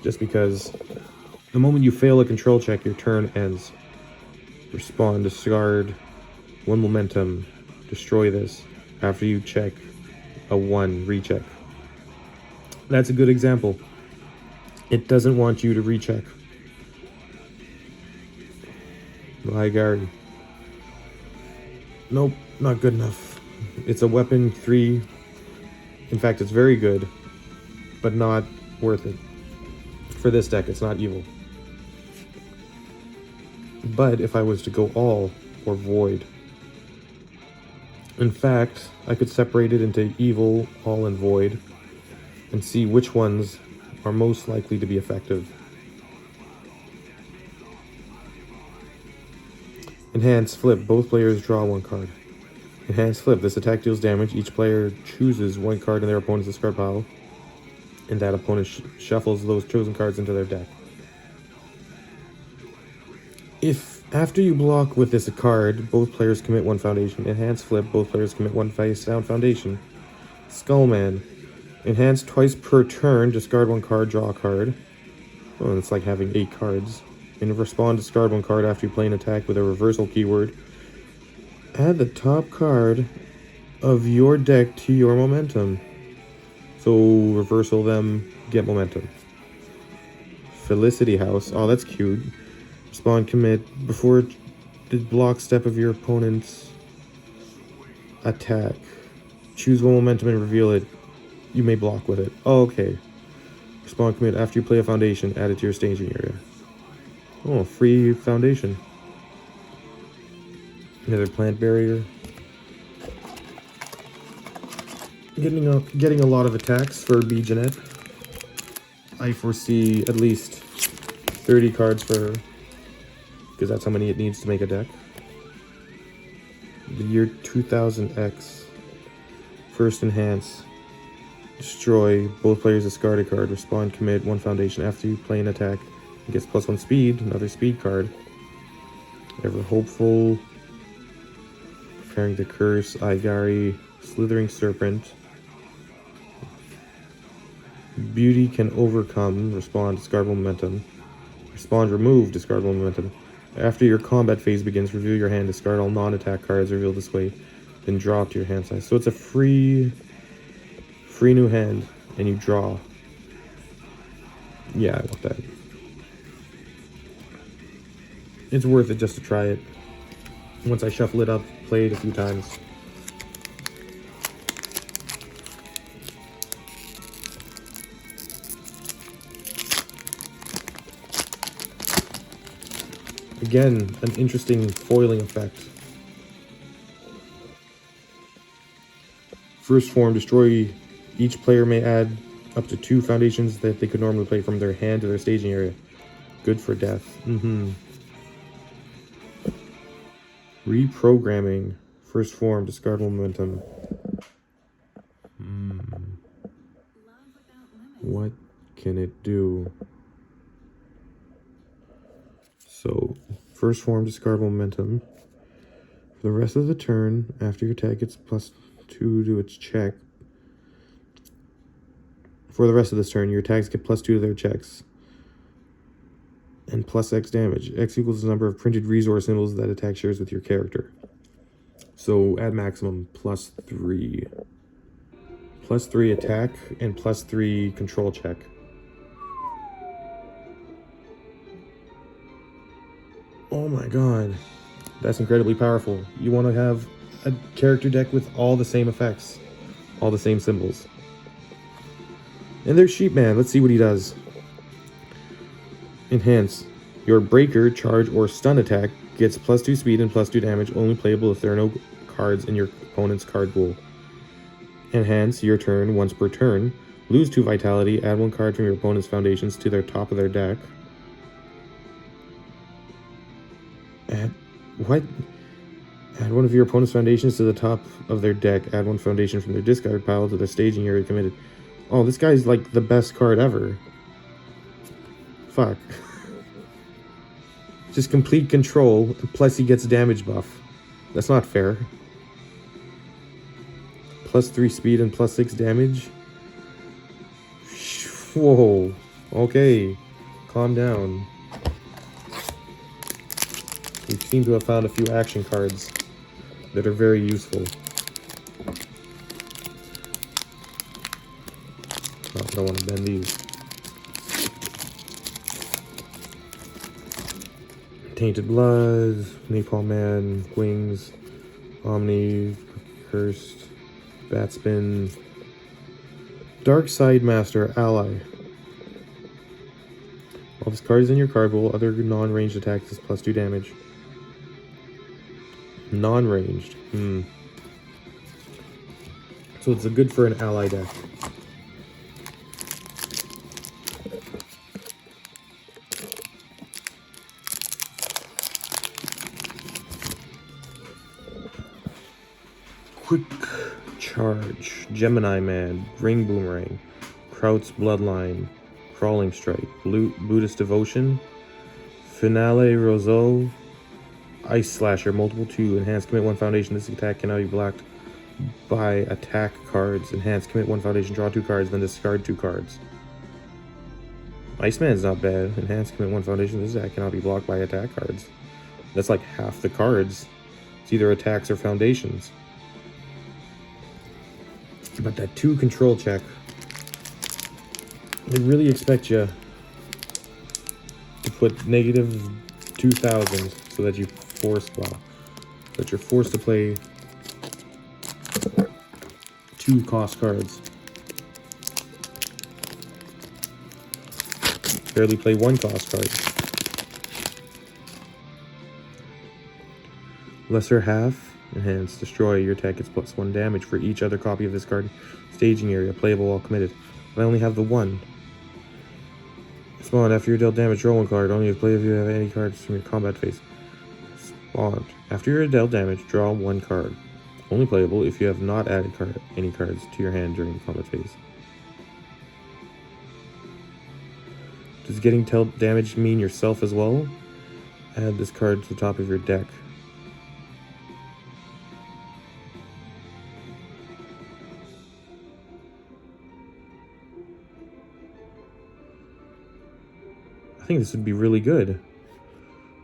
Just because the moment you fail a control check, your turn ends. Respond, discard 1 momentum, destroy this. After you check a 1, recheck. That's a good example. It doesn't want you to recheck. Gary. Nope, not good enough. It's a weapon 3. In fact, it's very good, but not worth it. For this deck, it's not evil. But if I was to go all or void, in fact, I could separate it into evil, all, and void, and see which ones are most likely to be effective. Enhance Flip. Both players draw 1 card. Enhance Flip. This attack deals damage. Each player chooses 1 card in their opponent's discard pile, and that opponent shuffles those chosen cards into their deck. If, after you block with this card, both players commit 1 foundation. Enhance Flip. Both players commit 1 face down foundation. Skullman. Enhance twice per turn. Discard 1 card, draw a card. Oh, it's like having 8 cards. In respond, discard 1 card after you play an attack with a reversal keyword. Add the top card of your deck to your momentum. So reversal them, get momentum. Felicity House. Oh, that's cute. Respond, commit before the block step of your opponent's attack. Choose 1 momentum and reveal it. You may block with it. Oh, okay. Respond, commit after you play a foundation. Add it to your staging area. Oh, free foundation. Another plant barrier. Getting a lot of attacks for B. Jeanette. I foresee at least 30 cards for her, because that's how many it needs to make a deck. The year 2000X. First enhance. Destroy. Both players discard a card. Respond, commit 1 foundation after you play an attack. It gets +1 speed, another speed card. Ever Hopeful. Preparing to Curse. Igari. Slithering Serpent. Beauty can overcome. Respond, discard momentum. Respond, remove, discard momentum. After your combat phase begins, reveal your hand, discard all non-attack cards revealed this way, then draw to your hand size. So it's a free new hand, and you draw. Yeah, I want that. It's worth it just to try it. Once I shuffle it up, play it a few times. Again, an interesting foiling effect. First form, destroy. Each player may add up to 2 foundations that they could normally play from their hand to their staging area. Good for death. Reprogramming. First form, discard momentum. What can it do? So, first form, discard momentum. For the rest of the turn, after your attack gets +2 to its check. For the rest of this turn, your attacks get +2 to their checks. And +X damage. X equals the number of printed resource symbols that attack shares with your character. So, at maximum, +3. +3 attack and +3 control check. Oh my god. That's incredibly powerful. You want to have a character deck with all the same effects. All the same symbols. And there's Sheepman. Let's see what he does. Enhance. Your breaker, charge, or stun attack gets +2 speed and +2 damage, only playable if there are no cards in your opponent's card pool. Enhance. Your turn, once per turn. Lose 2 vitality, add 1 card from your opponent's foundations to their top of their deck. Add 1 of your opponent's foundations to the top of their deck. Add 1 foundation from their discard pile to their staging area committed. Oh, this guy's like the best card ever. Fuck. Just complete control, plus he gets damage buff. That's not fair. +3 speed and +6 damage? Whoa. Okay. Calm down. We seem to have found a few action cards that are very useful. Oh, I don't want to bend these. Tainted Blood, Napalm Man, Wings, Omni, Cursed, Batspin, Dark Side Master, Ally. While this card is in your card pool, other non-ranged attacks is +2 damage. Non-ranged. So it's good for an ally deck. Quick Charge, Gemini Man, Ring Boomerang, Kraut's Bloodline, Crawling Strike, Buddhist Devotion, Finale Roseau, Ice Slasher, multiple 2, enhance, commit 1 foundation. This attack cannot be blocked by attack cards. Enhance, commit 1 foundation, draw 2 cards, then discard 2 cards. Iceman's not bad. Enhance, commit 1 foundation. This attack cannot be blocked by attack cards. That's like half the cards. It's either attacks or foundations. But that 2 control check, they really expect you to put -2,000 so that you're forced to play 2 cost cards. Barely play 1 cost card. Lesser Half, enhance, destroy. Your attack gets +1 damage for each other copy of this card. Staging area, playable while committed. But I only have the 1. Spawned, after you dealt damage, draw 1 card. Only play if you have any cards from your combat phase. Spawned, after you're dealt damage, draw 1 card. Only playable if you have not added any cards to your hand during the combat phase. Does getting damaged mean yourself as well? Add this card to the top of your deck. I think this would be really good.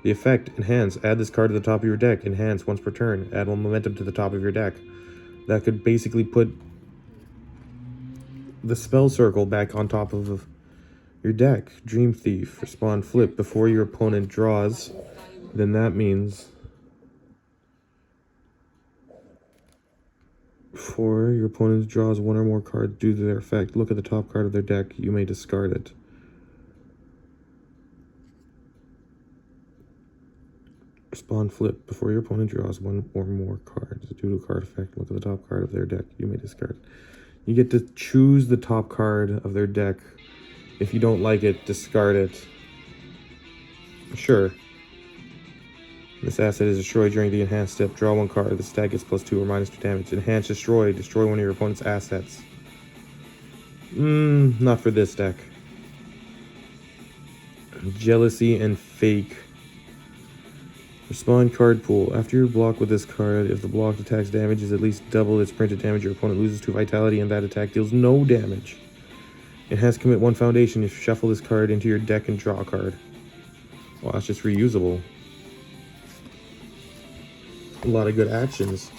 The effect, enhance. Add this card to the top of your deck. Enhance once per turn. Add 1 momentum to the top of your deck. That could basically put the spell circle back on top of your deck. Dream Thief. Respond flip before your opponent draws. Then that means before your opponent draws 1 or more cards due to their effect, look at the top card of their deck. You may discard it. Respond flip before your opponent draws 1 or more cards due to a card effect. Look at the top card of their deck. You may discard it. You get to choose the top card of their deck. If you don't like it, discard it. Sure. This asset is destroyed during the enhanced step. Draw 1 card. This attack gets +2 or -2 damage. Enhance, destroy. Destroy one of your opponent's assets. Not for this deck. Jealousy and Fake. Respond card pool. After you block with this card, if the blocked attack's damage is at least double its printed damage, your opponent loses 2 vitality and that attack deals no damage. It has to commit 1 foundation. If you shuffle this card into your deck and draw a card. Well, that's just reusable. A lot of good actions.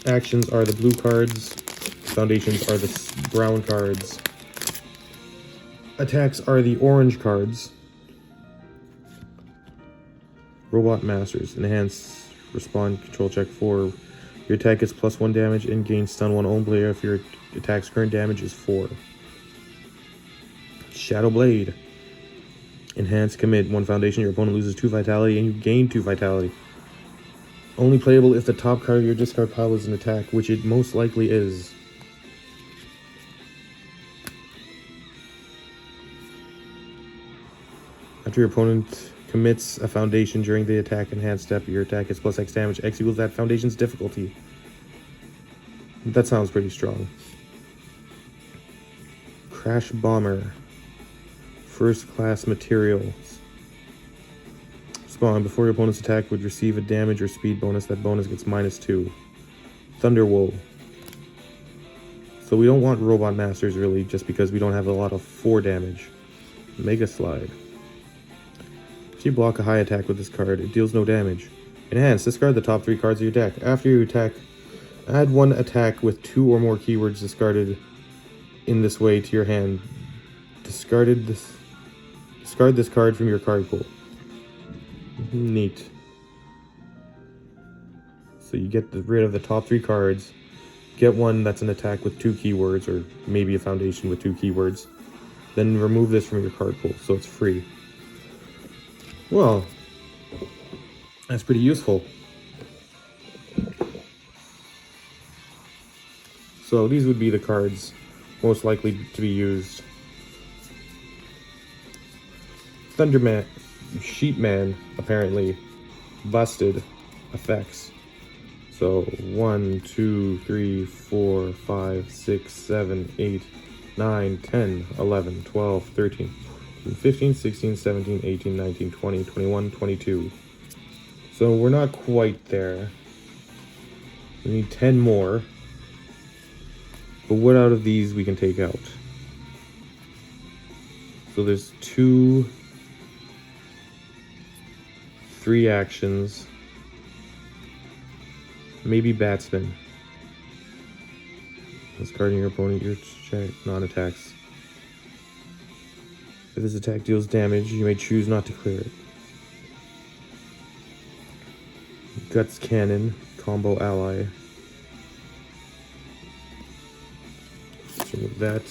Actions are the blue cards. Foundations are the brown cards. Attacks are the orange cards. Robot Masters. Enhance. Respond. Control check 4. Your attack gets +1 damage and gains stun 1 own player if your attack's current damage is 4. Shadow Blade. Enhance. Commit 1 foundation. Your opponent loses 2 vitality and you gain 2 vitality. Only playable if the top card of your discard pile is an attack, which it most likely is. After your opponent commits a foundation during the attack enhanced step, your attack is +X damage. X equals that foundation's difficulty. That sounds pretty strong. Crash Bomber. First class materials. Spawn. Before your opponent's attack would receive a damage or speed bonus, that bonus gets -2. Thunderwool. So we don't want Robot Masters really, just because we don't have a lot of 4 damage. Mega Slide. If you block a high attack with this card, it deals no damage. Enhance. Discard the top 3 cards of your deck. After you attack, add 1 attack with 2 or more keywords discarded in this way to your hand. Discard this card from your card pool. Neat. So you get rid of the top 3 cards, get 1 that's an attack with 2 keywords, or maybe a foundation with 2 keywords, then remove this from your card pool, so it's free. Well, that's pretty useful. So these would be the cards most likely to be used. Thunderman, Sheepman, apparently, busted effects. So 1, 2, 3, 4, 5, 6, 7, 8, 9, 10, 11, 12, 13, 15, 16, 17, 18, 19, 20, 21, 22. So we're not quite there. We need 10 more. But what out of these we can take out? So there's 3 actions. Maybe Batsman. Discarding your opponent, your check, non-attacks. If this attack deals damage, you may choose not to clear it. Guts Cannon, combo ally. Let's remove that.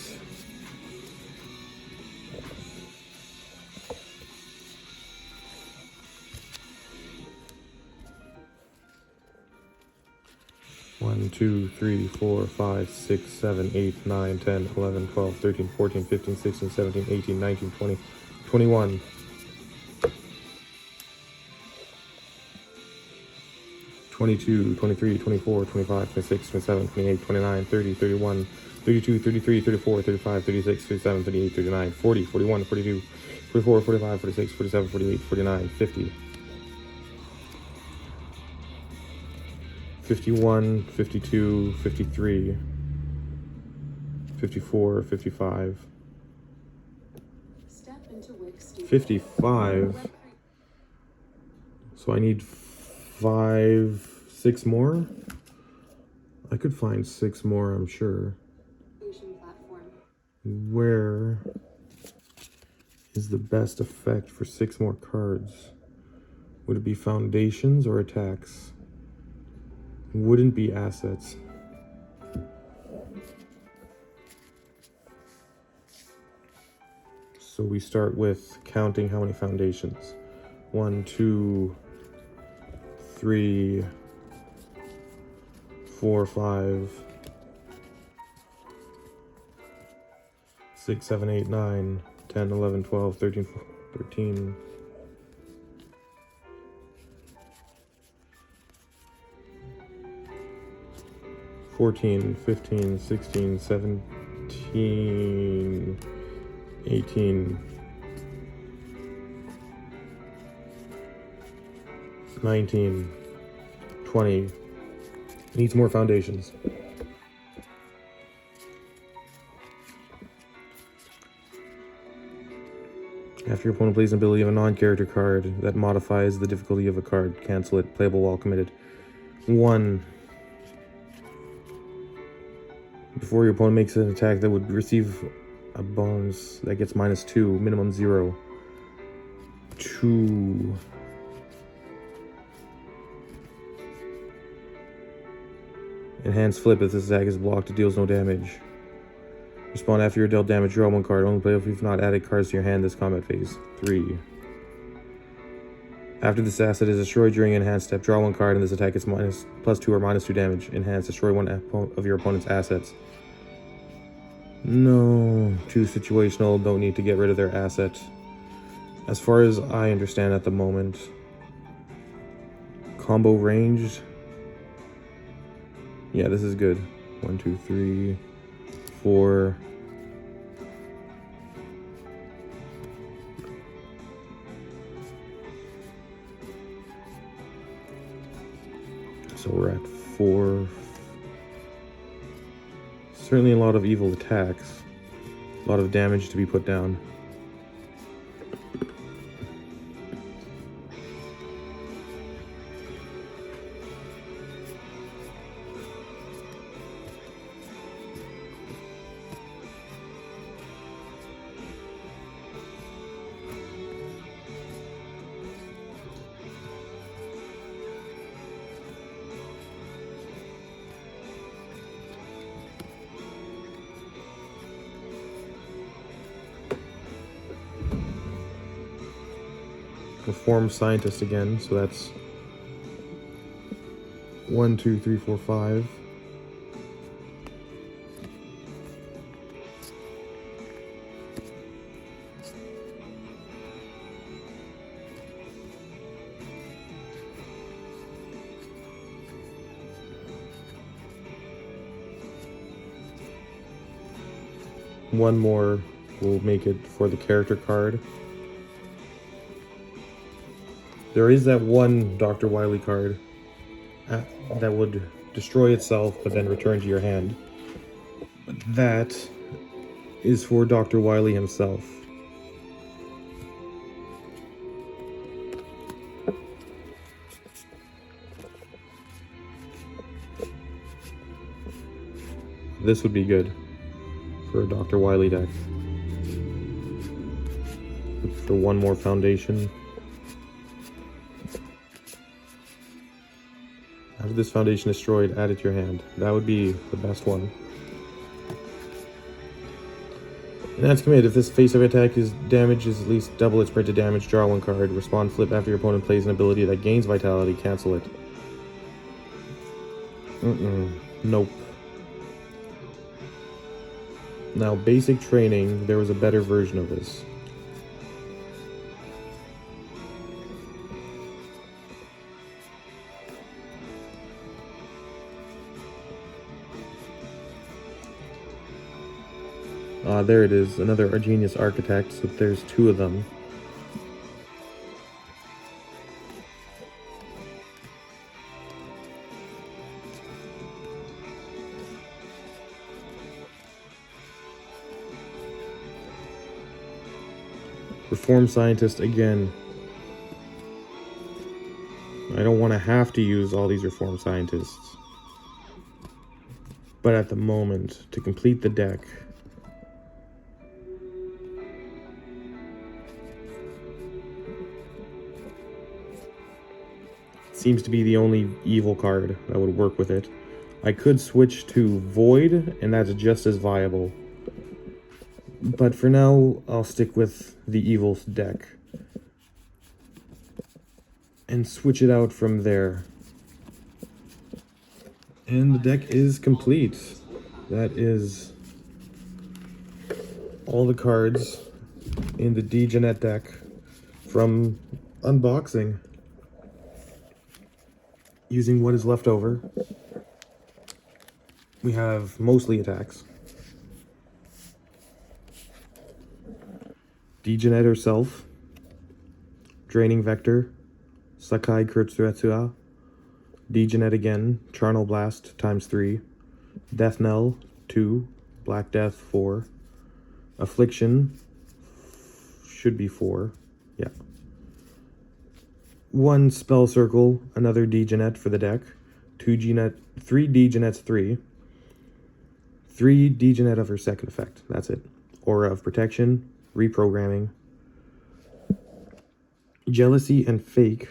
One, 2, 3, 4, 5, 6, 7, 8, 9, 10, 11, 12, 13, 14, 15, 16, 17, 18, 19, 20, 21. 22, 23, 24, 25, 26, 27, 28, 29, 30, 31, 32, 33, 34, 35, 36, 37, 38, 39, 40, 41, 42, 44, 45, 46, 47, 48, 49, 50. 51, 52, 53, 54, 55, 55. So I need 6 more. I could find 6 more, I'm sure. Where is the best effect for 6 more cards? Would it be foundations or attacks? Wouldn't be assets. So we start with counting how many foundations. 1, 2, 3, 4, 5, 6, 7, 8, 9, 10, 11, 12, 13, 13. 14, 15, 16, 17, 18, 19, 20. Needs more foundations. After your opponent plays an ability of a non-character card that modifies the difficulty of a card, cancel it. Playable while committed. 1. Before your opponent makes an attack that would receive a bonus that gets -2, minimum 0. 2. Enhanced flip. If this attack is blocked, it deals no damage. Respond after you're dealt damage, draw 1 card. Only play if you've not added cards to your hand this combat phase. 3. After this asset is destroyed during enhanced step, draw 1 card and this attack is +2 or -2 damage. Enhanced, destroy 1 of your opponent's assets. No, too situational, don't need to get rid of their asset. As far as I understand at the moment, combo ranged. Yeah, this is good. 1, 2, 3, 4. So we're at 4. Certainly a lot of evil attacks. A lot of damage to be put down. Perform scientist again, so that's 1, 2, 3, 4, 5. One more will make it for the character card. There is that one Dr. Wily card that would destroy itself but then return to your hand. But that is for Dr. Wily himself. This would be good for a Dr. Wily deck. For 1 more foundation. After this foundation is destroyed, add it to your hand. That would be the best one. Enhanced commit. If this face-up attack is damage is at least double its printed damage, draw 1 card. Respond flip after your opponent plays an ability that gains vitality, cancel it. Nope. Now, basic training, there was a better version of this. There it is, another Argenius Architect, so there's 2 of them. Reform Scientist again. I don't want to have to use all these Reform Scientists. But at the moment, to complete the deck, seems to be the only evil card that would work with it. I could switch to Void, and that's just as viable. But for now, I'll stick with the evil deck and switch it out from there. And the deck is complete. That is all the cards in the Degenet deck from unboxing. Using what is left over, we have mostly attacks. Degenet herself, Draining Vector, Sakai Kurtsuretsuya, Degenet again, Charnel Blast ×3, Death Knell 2, Black Death 4, Affliction should be 4, yeah. 1 Spell Circle, another Degenet for the deck, 3 Degenets 3, 3 Degenet of her second effect, that's it. Aura of Protection, Reprogramming, Jealousy and Fake,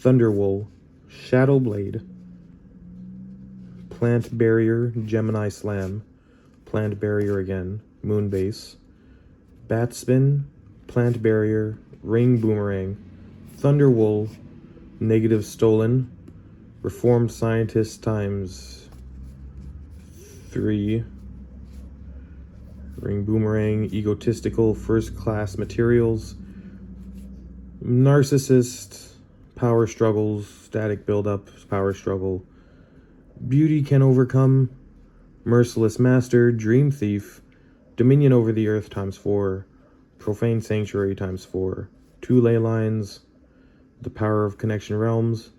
Thunderwool, Shadow Blade, Plant Barrier, Gemini Slam, Plant Barrier again, Moonbase, Bat Spin, Plant Barrier, Ring Boomerang, Thunderwool, Negative Stolen, Reformed Scientist ×3, Ring Boomerang, Egotistical, First Class Materials, Narcissist, Power Struggles, Static Buildup, Power Struggle, Beauty Can Overcome, Merciless Master, Dream Thief, Dominion Over the Earth ×4, Profane Sanctuary ×4, 2 Ley Lines, The Power of Connection Realms,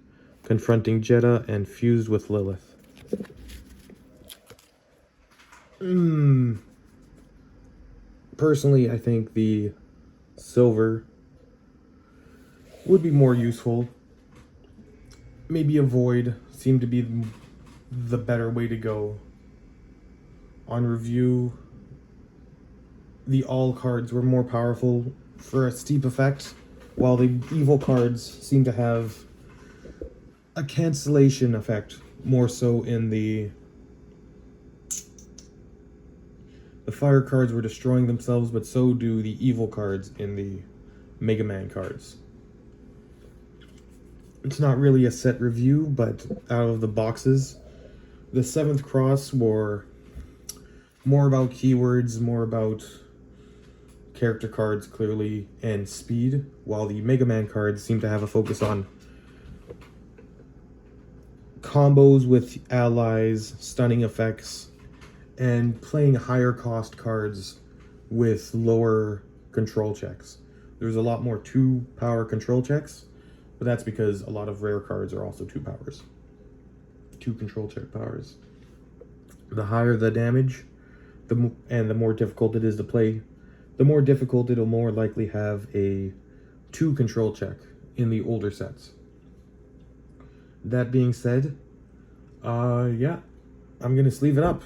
Confronting Jeddah, and Fused with Lilith. Personally, I think the silver would be more useful. Maybe a Void seemed to be the better way to go. On review, the all cards were more powerful for a steep effect, while the evil cards seem to have a cancellation effect, more so in the fire cards were destroying themselves, but so do the evil cards in the Mega Man cards. It's not really a set review, but out of the boxes, the 7th Cross were more about keywords, more about character cards clearly, and speed, while the Mega Man cards seem to have a focus on combos with allies, stunning effects, and playing higher cost cards with lower control checks. There's a lot more 2 power control checks, but that's because a lot of rare cards are also 2 powers. 2 control check powers. The higher the damage, the more difficult it is to play, the more difficult it'll more likely have a 2 control check in the older sets. That being said, yeah, I'm gonna sleeve it up.